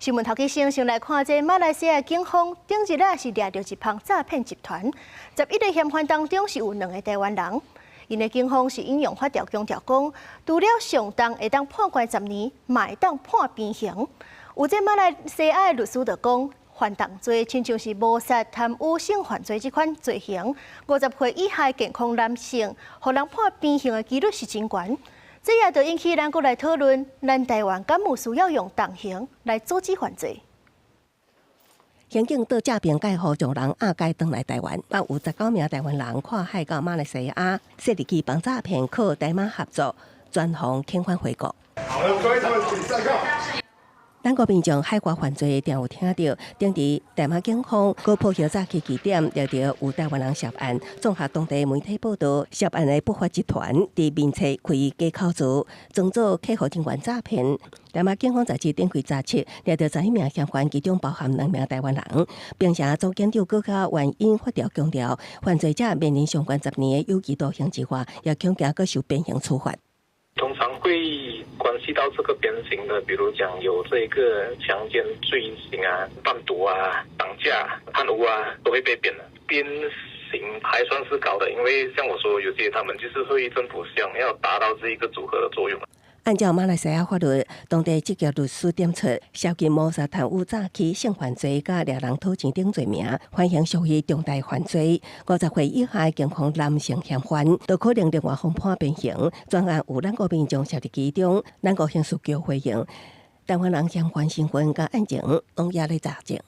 新闻头家先来看这马来西亚警方顶日是抓到一帮诈骗集团，11个嫌犯当中是有2个台湾人。因的警方是引用法条强调讲，除了上当会当判关10年，嘛会当判鞭刑。有这马来西亚的律师就讲，犯当罪亲像是谋杀、贪污、性犯罪这款罪行，50岁以下健康男性，互人判鞭刑的几率是真悬。这也就引起咱国来讨论，咱台湾敢有需要用重刑来阻止犯罪？刑警到这边介护将人押解回来台湾，把有19名台湾人跨海到马来西亚，设立起帮诈骗靠台马合作，专防遣返回国。好了，各位他们请上课。咱国民众海外犯罪定有听到，顶日台马警方高破晓早起2点，抓到有台湾人涉案。综合当地媒体报道，涉案的不法集团伫面册开假口子，装作客户人员诈骗。台马警方在次展开查缉，抓到11名嫌犯，其中包含2名台湾人，并且遭检调搁较原因法条强调，犯罪者面临相关10年的有期徒刑之外，也恐惊搁受鞭刑处罚。通常会关系到这个鞭刑的，比如讲有这个强奸罪行啊、贩毒啊、绑架、贪污啊，都会被鞭的。鞭刑还算是高的，因为像我说，有些他们就是会政府想要达到这一个组合的作用。按照马来西亚法律，当地职业律师点出，涉及谋杀、贪污、诈欺、性犯罪、甲掠人讨钱等罪名，犯刑属于重大犯罪。50岁以下健康男性嫌犯，都可能另外封判鞭刑。专案有咱国民众涉入其中，咱国刑事局回应，台湾人嫌犯身份甲案情拢也咧查证。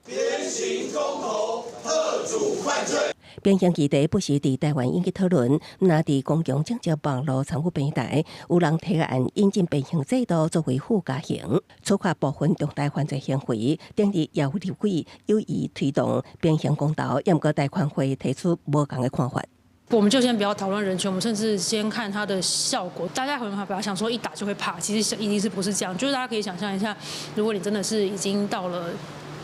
鞭刑公投，遏阻犯罪。鞭刑议题不时伫台湾引起讨论，那伫公共政治网络参与平台，有人提案引进鞭刑制度作为附加刑，处罚部分重大犯罪行为。顶日也有立委有意推动鞭刑公投，也毋过台款会提出无同的看法。我们就先不要讨论人权，我们甚至先看它的效果。大家可能不要想说一打就会怕，其实一定是不是这样？就是大家可以想象一下，如果你真的是已经到了。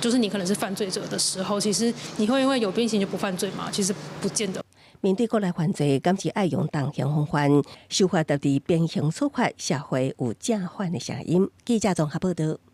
就是你可能是犯罪者的时候，其实你会因为有鞭刑就不犯罪吗？其实不见得。面对国内犯罪，敢是爱用重刑方法，修法特地鞭刑处罚，社会有正反的声音。记者综合报道。